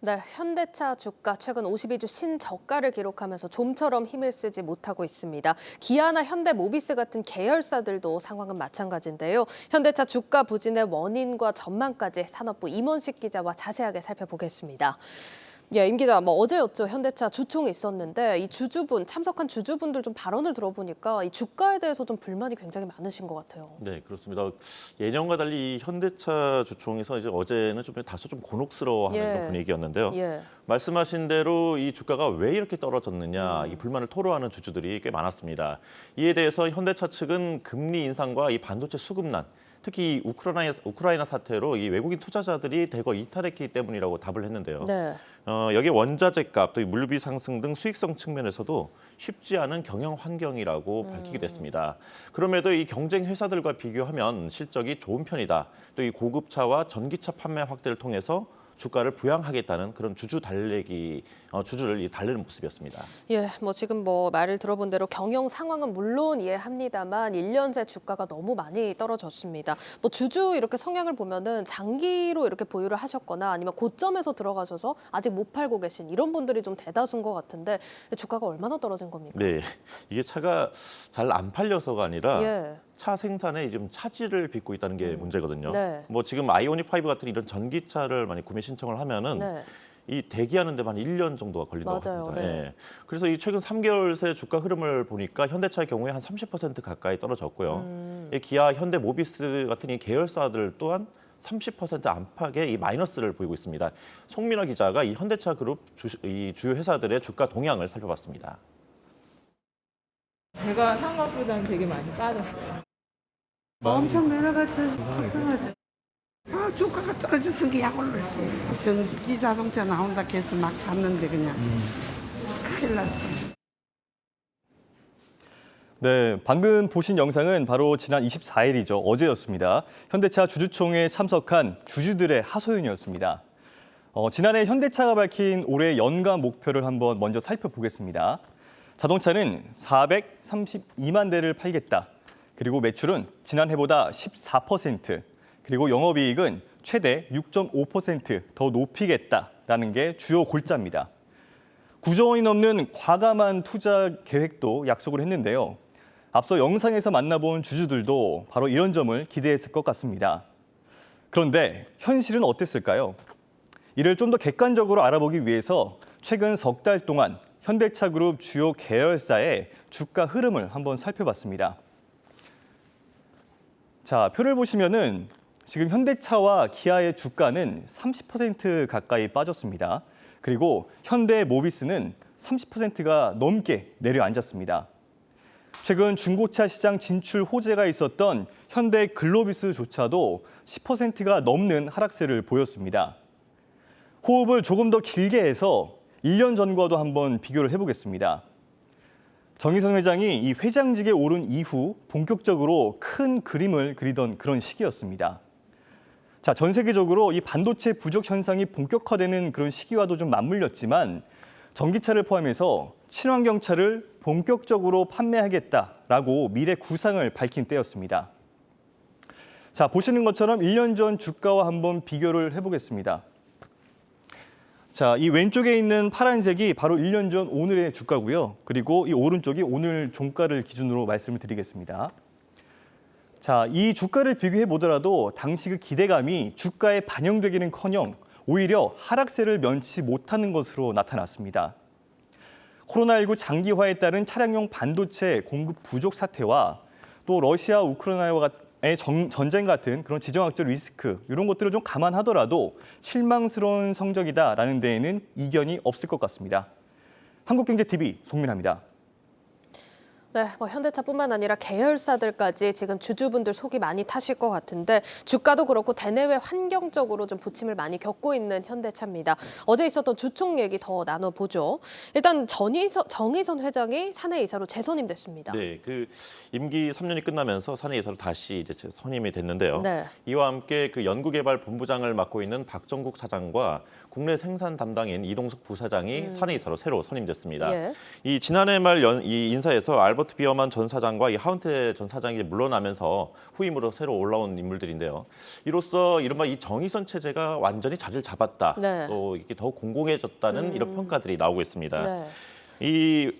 네, 현대차 주가 최근 52주 신저가를 기록하면서 좀처럼 힘을 쓰지 못하고 있습니다. 기아나 현대모비스 같은 계열사들도 상황은 마찬가지인데요. 현대차 주가 부진의 원인과 전망까지 산업부 임원식 기자와 자세하게 살펴보겠습니다. 예, 임 기자, 어제였죠. 현대차 주총이 있었는데 이 참석한 주주분들 좀 발언을 들어보니까 이 주가에 대해서 좀 불만이 굉장히 많으신 것 같아요. 네, 그렇습니다. 예년과 달리 이 현대차 주총에서 이제 어제는 다소 곤혹스러워하는 예. 그런 분위기였는데요. 예. 말씀하신 대로 이 주가가 왜 이렇게 떨어졌느냐 이 불만을 토로하는 주주들이 꽤 많았습니다. 이에 대해서 현대차 측은 금리 인상과 이 반도체 수급난, 특히 이 우크라이나 사태로 이 외국인 투자자들이 대거 이탈했기 때문이라고 답을 했는데요. 네. 여기에 원자재 값, 또 물류비 상승 등 수익성 측면에서도 쉽지 않은 경영 환경이라고 밝히기도 했습니다. 그럼에도 이 경쟁 회사들과 비교하면 실적이 좋은 편이다. 또 이 고급차와 전기차 판매 확대를 통해서 주가를 부양하겠다는 그런 주주를 달래는 모습이었습니다. 예, 지금 말을 들어본 대로 경영 상황은 물론 이해합니다만 1년째 주가가 너무 많이 떨어졌습니다. 주주 이렇게 성향을 보면은 장기로 이렇게 보유를 하셨거나 아니면 고점에서 들어가셔서 아직 못 팔고 계신 이런 분들이 좀 대다수인 것 같은데 주가가 얼마나 떨어진 겁니까? 네, 이게 차가 잘 안 팔려서가 아니라 예. 차 생산에 좀 차질을 빚고 있다는 게 문제거든요. 네. 지금 아이오닉 5 같은 이런 전기차를 많이 구매 신청을 하면은 네. 이 대기하는 데만 1년 정도가 걸린다고 맞아요. 합니다. 네. 예. 그래서 이 최근 3개월 새 주가 흐름을 보니까 현대차의 경우에 한 30% 가까이 떨어졌고요. 이 기아, 현대모비스 같은 이 계열사들 또한 30% 안팎의 이 마이너스를 보이고 있습니다. 송민아 기자가 이 현대차 그룹 이 주요 회사들의 주가 동향을 살펴봤습니다. 제가 산 것보다는 되게 많이 빠졌어요. 엄청 내려갔죠. 속상하죠. 주가가 떨어져서 약 올랐지. 전기 자동차 나온다 해서 막 샀는데 그냥 큰일 났어. 네, 방금 보신 영상은 바로 지난 24일이죠. 어제였습니다. 현대차 주주총회에 참석한 주주들의 하소연이었습니다. 지난해 현대차가 밝힌 올해 연간 목표를 한번 먼저 살펴보겠습니다. 자동차는 432만 대를 팔겠다. 그리고 매출은 지난해보다 14%, 그리고 영업이익은 최대 6.5% 더 높이겠다라는 게 주요 골자입니다. 9조 원이 넘는 과감한 투자 계획도 약속을 했는데요. 앞서 영상에서 만나본 주주들도 바로 이런 점을 기대했을 것 같습니다. 그런데 현실은 어땠을까요? 이를 좀 더 객관적으로 알아보기 위해서 최근 석 달 동안 현대차 그룹 주요 계열사의 주가 흐름을 한번 살펴봤습니다. 자, 표를 보시면은 지금 현대차와 기아의 주가는 30% 가까이 빠졌습니다. 그리고 현대모비스는 30%가 넘게 내려앉았습니다. 최근 중고차 시장 진출 호재가 있었던 현대글로비스조차도 10%가 넘는 하락세를 보였습니다. 호흡을 조금 더 길게 해서 1년 전과도 한번 비교를 해보겠습니다. 정의선 회장이 이 회장직에 오른 이후 본격적으로 큰 그림을 그리던 그런 시기였습니다. 자, 전 세계적으로 이 반도체 부족 현상이 본격화되는 그런 시기와도 좀 맞물렸지만 전기차를 포함해서 친환경차를 본격적으로 판매하겠다라고 미래 구상을 밝힌 때였습니다. 자, 보시는 것처럼 1년 전 주가와 한번 비교를 해보겠습니다. 자, 이 왼쪽에 있는 파란색이 바로 1년 전 오늘의 주가고요. 그리고 이 오른쪽이 오늘 종가를 기준으로 말씀을 드리겠습니다. 자, 이 주가를 비교해 보더라도 당시 그 기대감이 주가에 반영되기는커녕 오히려 하락세를 면치 못하는 것으로 나타났습니다. 코로나19 장기화에 따른 차량용 반도체 공급 부족 사태와 또 러시아 우크라이나와 전쟁 같은 그런 지정학적 리스크 이런 것들을 좀 감안하더라도 실망스러운 성적이다라는 데에는 이견이 없을 것 같습니다. 한국경제TV 송민아입니다. 네, 현대차뿐만 아니라 계열사들까지 지금 주주분들 속이 많이 타실 것 같은데 주가도 그렇고 대내외 환경적으로 좀 부침을 많이 겪고 있는 현대차입니다. 어제 있었던 주총 얘기 더 나눠보죠. 일단 정의선 회장이 사내이사로 재선임됐습니다. 네, 그 임기 3년이 끝나면서 사내이사로 다시 이제 선임이 됐는데요. 네. 이와 함께 그 연구개발본부장을 맡고 있는 박정국 사장과 국내 생산 담당인 이동석 부사장이 사내이사로 새로 선임됐습니다. 예. 이 지난해 말 이 인사에서 알버트 알버트 비어만 전 사장과 이 하운테 전 사장이 이제 물러나면서 후임으로 새로 올라온 인물들인데요. 이로써 이른바 이 정의선 체제가 완전히 자리를 잡았다. 네. 또 이게 더욱 공공해졌다는 이런 평가들이 나오고 있습니다. 네. 이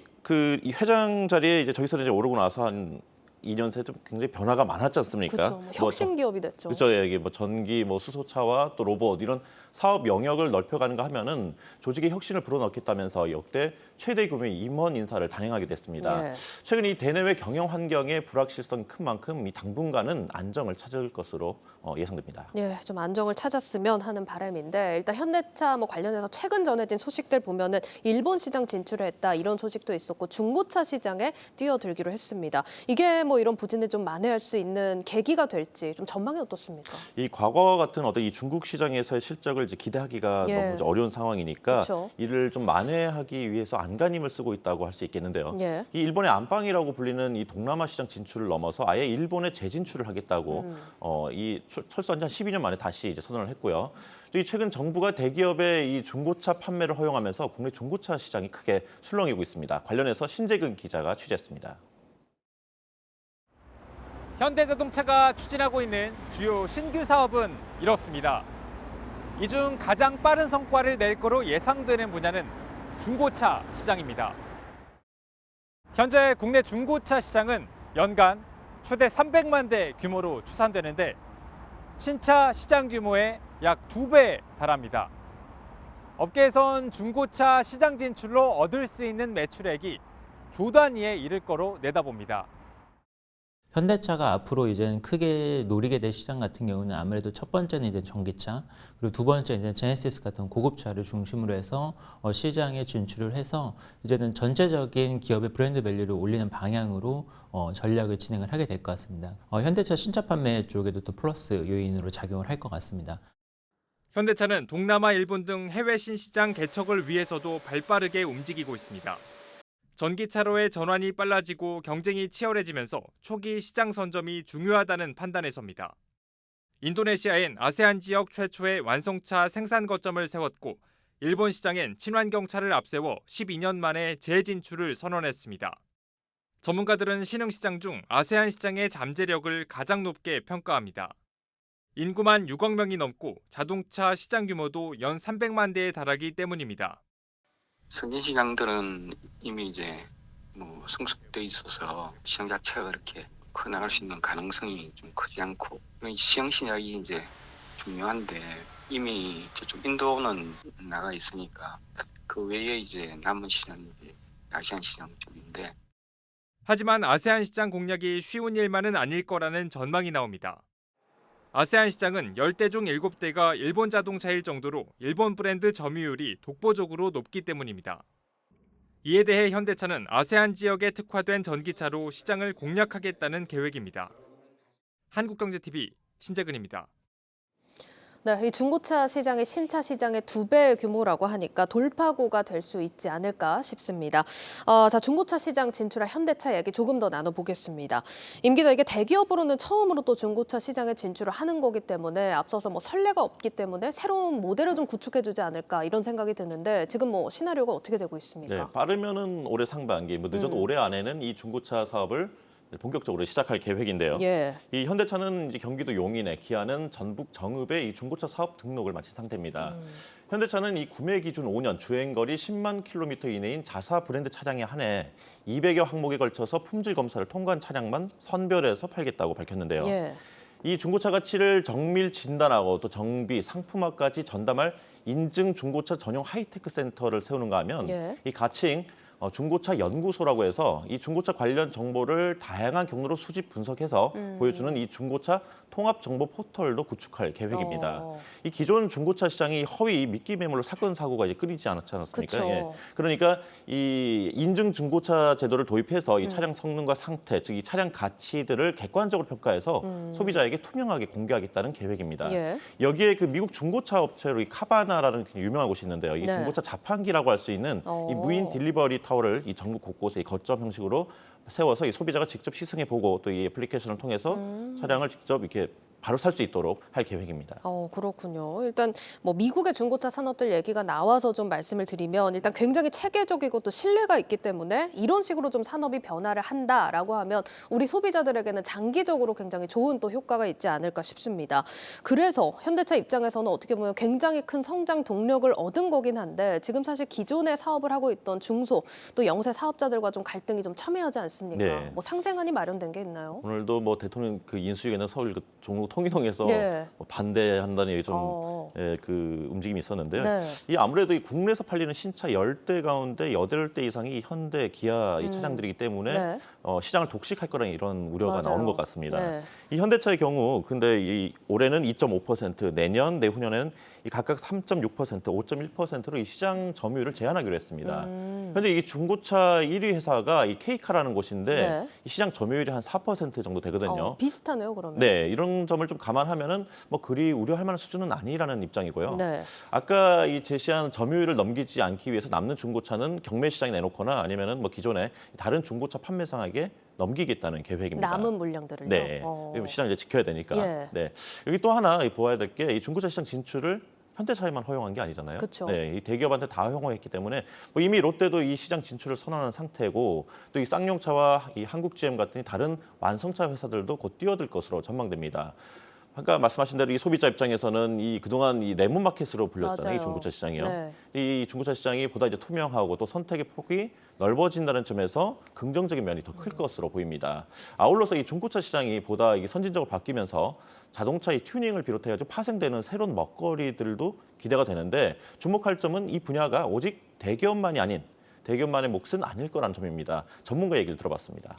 회장 자리에 이제 저기서 이제 오르고 나서 한 2년 새 좀 굉장히 변화가 많았지 않습니까? 그렇죠. 뭐 혁신 기업이 됐죠. 그렇죠. 이게 뭐 전기, 뭐 수소차와 또 로봇 이런 사업 영역을 넓혀가는가 하면은 조직의 혁신을 불어넣겠다면서 역대 최대 규모의 임원 인사를 단행하게 됐습니다. 네. 최근 이 대내외 경영 환경의 불확실성이 큰 만큼 이 당분간은 안정을 찾을 것으로 예상됩니다. 예, 좀 안정을 찾았으면 하는 바람인데 일단 현대차 뭐 관련해서 최근 전해진 소식들 보면은 일본 시장 진출을 했다 이런 소식도 있었고 중고차 시장에 뛰어들기로 했습니다. 이게 뭐 이런 부진을 좀 만회할 수 있는 계기가 될지 좀 전망이 어떻습니까? 이 과거 같은 어떤 이 중국 시장에서의 실적을 이제 기대하기가 예. 너무 이제 어려운 상황이니까 그렇죠. 이를 좀 만회하기 위해서 안간힘을 쓰고 있다고 할 수 있겠는데요. 예. 이 일본의 안방이라고 불리는 이 동남아 시장 진출을 넘어서 아예 일본에 재진출을 하겠다고 이 철수한 지 한 12년 만에 다시 이제 선언을 했고요. 또 이 최근 정부가 대기업의 이 중고차 판매를 허용하면서 국내 중고차 시장이 크게 술렁이고 있습니다. 관련해서 신재근 기자가 취재했습니다. 현대자동차가 추진하고 있는 주요 신규 사업은 이렇습니다. 이 중 가장 빠른 성과를 낼 거로 예상되는 분야는 중고차 시장입니다. 현재 국내 중고차 시장은 연간 최대 300만 대 규모로 추산되는데 신차 시장 규모의 약 2배에 달합니다. 업계에선 중고차 시장 진출로 얻을 수 있는 매출액이 조 단위에 이를 거로 내다봅니다. 현대차가 앞으로 이제 크게 노리게 될 시장 같은 경우는 아무래도 첫 번째는 이제 전기차, 그리고 두 번째는 이제 제네시스 같은 고급차를 중심으로 해서 시장에 진출을 해서 이제는 전체적인 기업의 브랜드 밸류를 올리는 방향으로 전략을 진행을 하게 될 것 같습니다. 현대차 신차 판매 쪽에도 또 플러스 요인으로 작용을 할 것 같습니다. 현대차는 동남아, 일본 등 해외 신시장 개척을 위해서도 발빠르게 움직이고 있습니다. 전기차로의 전환이 빨라지고 경쟁이 치열해지면서 초기 시장 선점이 중요하다는 판단에 섭니다. 인도네시아엔 아세안 지역 최초의 완성차 생산 거점을 세웠고 일본 시장엔 친환경차를 앞세워 12년 만에 재진출을 선언했습니다. 전문가들은 신흥시장 중 아세안 시장의 잠재력을 가장 높게 평가합니다. 인구만 6억 명이 넘고 자동차 시장 규모도 연 300만 대에 달하기 때문입니다. 선진시장들은 이미 이제 뭐 성숙돼 있어서 시장 자체가 그렇게 커 나갈 수 있는 가능성이 좀 크지 않고 시장 신약이 이제 중요한데 이미 저쪽 인도는 나가 있으니까 그 외에 이제 남은 시장이 이제 아시안 시장 쪽인데 하지만 아세안 시장 공략이 쉬운 일만은 아닐 거라는 전망이 나옵니다. 아세안 시장은 10대 중 7대가 일본 자동차일 정도로 일본 브랜드 점유율이 독보적으로 높기 때문입니다. 이에 대해 현대차는 아세안 지역에 특화된 전기차로 시장을 공략하겠다는 계획입니다. 한국경제TV 신재근입니다. 네, 이 중고차 시장이 신차 시장의 2배 규모라고 하니까 돌파구가 될 수 있지 않을까 싶습니다. 자, 중고차 시장 진출한 현대차 얘기 조금 더 나눠보겠습니다. 임 기자, 이게 대기업으로는 처음으로 또 중고차 시장에 진출을 하는 거기 때문에 앞서서 뭐 선례가 없기 때문에 새로운 모델을 좀 구축해주지 않을까 이런 생각이 드는데 지금 뭐 시나리오가 어떻게 되고 있습니까? 네, 빠르면은 올해 상반기, 뭐 늦어도 올해 안에는 이 중고차 사업을 본격적으로 시작할 계획인데요. 예. 이 현대차는 이제 경기도 용인에, 기아는 전북 정읍에 이 중고차 사업 등록을 마친 상태입니다. 현대차는 이 구매 기준 5년, 주행거리 10만 킬로미터 이내인 자사 브랜드 차량에 한해 200여 항목에 걸쳐서 품질 검사를 통과한 차량만 선별해서 팔겠다고 밝혔는데요. 예. 이 중고차 가치를 정밀 진단하고 또 정비, 상품화까지 전담할 인증 중고차 전용 하이테크 센터를 세우는가 하면 예. 이 가칭 중고차 연구소라고 해서 이 중고차 관련 정보를 다양한 경로로 수집 분석해서 보여주는 이 중고차 통합 정보 포털도 구축할 계획입니다. 이 기존 중고차 시장이 허위 미끼 매물로 사건 사고가 이제 끊이지 않았지 않았습니까? 그쵸. 예. 그러니까 이 인증 중고차 제도를 도입해서 이 차량 성능과 상태, 즉 이 차량 가치들을 객관적으로 평가해서 소비자에게 투명하게 공개하겠다는 계획입니다. 예. 여기에 그 미국 중고차 업체로 이 카바나라는 유명한 곳이 있는데요. 이 네. 중고차 자판기라고 할 수 있는 이 무인 딜리버리 타워를 이 전국 곳곳에 이 거점 형식으로 세워서 이 소비자가 직접 시승해 보고 또 이 애플리케이션을 통해서 차량을 직접 이렇게 바로 살 수 있도록 할 계획입니다. 그렇군요. 일단 뭐 미국의 중고차 산업들 얘기가 나와서 좀 말씀을 드리면 일단 굉장히 체계적이고 또 신뢰가 있기 때문에 이런 식으로 좀 산업이 변화를 한다라고 하면 우리 소비자들에게는 장기적으로 굉장히 좋은 또 효과가 있지 않을까 싶습니다. 그래서 현대차 입장에서는 어떻게 보면 굉장히 큰 성장 동력을 얻은 거긴 한데 지금 사실 기존에 사업을 하고 있던 중소 또 영세 사업자들과 좀 갈등이 좀 첨예하지 않습니까? 네. 뭐 상생안이 마련된 게 있나요? 오늘도 뭐 대통령 그 인수위에는 서울 그 종로 통일동에서 예. 뭐 반대한다는 그 움직임이 있었는데요. 네. 이 아무래도 이 국내에서 팔리는 신차 10대 가운데 8대 이상이 현대, 기아 이 차량들이기 때문에 네. 시장을 독식할 거라는 이런 우려가 맞아요. 나오는 것 같습니다. 네. 이 현대차의 경우 근데 이 올해는 2.5%, 내년, 내후년에는 이 각각 3.6%, 5.1%로 이 시장 점유율을 제한하기로 했습니다. 현재 이 중고차 1위 회사가 이 K카라는 곳인데 네. 이 시장 점유율이 한 4% 정도 되거든요. 비슷하네요, 그러면. 네, 이런 점을 좀 감안하면은 뭐 그리 우려할 만한 수준은 아니라는 입장이고요. 네. 아까 이 제시한 점유율을 넘기지 않기 위해서 남는 중고차는 경매 시장에 내놓거나 아니면은 뭐 기존에 다른 중고차 판매상에게 넘기겠다는 계획입니다. 남은 물량들을요? 네, 시장 이제 지켜야 되니까. 예. 네, 여기 또 하나 보아야 될 게 이 중고차 시장 진출을 현대차에만 허용한 게 아니잖아요. 그쵸. 네, 이 대기업한테 다 허용했기 때문에 뭐 이미 롯데도 이 시장 진출을 선언한 상태고 또 이 쌍용차와 이 한국 GM 같은 다른 완성차 회사들도 곧 뛰어들 것으로 전망됩니다. 아까 말씀하신 대로 이 소비자 입장에서는 이 그동안 이 레몬 마켓으로 불렸잖아요. 이 맞아요. 중고차 시장이요. 네. 이 중고차 시장이 보다 이제 투명하고 또 선택의 폭이 넓어진다는 점에서 긍정적인 면이 더 클 것으로 보입니다. 아울러서 이 중고차 시장이 보다 이게 선진적으로 바뀌면서 자동차의 튜닝을 비롯해 가지고 파생되는 새로운 먹거리들도 기대가 되는데 주목할 점은 이 분야가 오직 대기업만이 아닌 대기업만의 몫은 아닐 거라는 점입니다. 전문가 얘기를 들어봤습니다.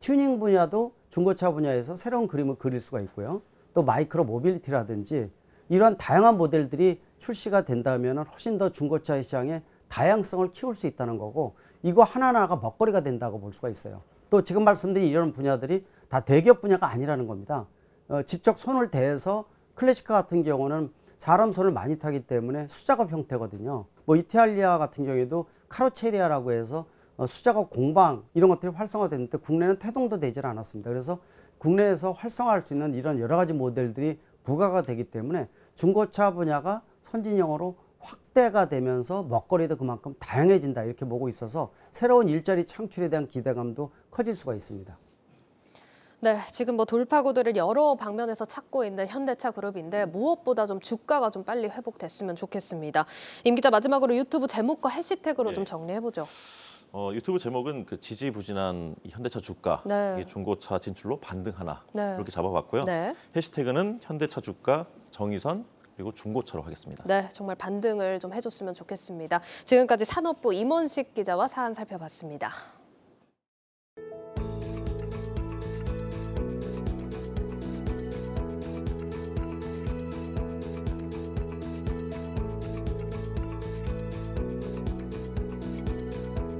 튜닝 분야도 중고차 분야에서 새로운 그림을 그릴 수가 있고요. 또 마이크로 모빌리티라든지 이러한 다양한 모델들이 출시가 된다면 훨씬 더 중고차 시장의 다양성을 키울 수 있다는 거고 이거 하나하나가 먹거리가 된다고 볼 수가 있어요. 또 지금 말씀드린 이런 분야들이 다 대기업 분야가 아니라는 겁니다. 직접 손을 대서 클래식카 같은 경우는 사람 손을 많이 타기 때문에 수작업 형태거든요. 뭐 이탈리아 같은 경우에도 카로체리아라고 해서 수작업 공방 이런 것들이 활성화됐는데 국내는 태동도 되질 않았습니다. 그래서 국내에서 활성화할 수 있는 이런 여러 가지 모델들이 부과가 되기 때문에 중고차 분야가 선진형으로 확대가 되면서 먹거리도 그만큼 다양해진다 이렇게 보고 있어서 새로운 일자리 창출에 대한 기대감도 커질 수가 있습니다. 네, 지금 뭐 돌파구들을 여러 방면에서 찾고 있는 현대차 그룹인데 무엇보다 좀 주가가 좀 빨리 회복됐으면 좋겠습니다. 임 기자 마지막으로 유튜브 제목과 해시태그로 좀 정리해보죠. 유튜브 제목은 그 지지부진한 이 현대차 주가, 네. 중고차 진출로 반등하나 네. 이렇게 잡아봤고요. 네. 해시태그는 현대차 주가 정의선 그리고 중고차로 하겠습니다. 네, 정말 반등을 좀 해줬으면 좋겠습니다. 지금까지 산업부 임원식 기자와 사안 살펴봤습니다.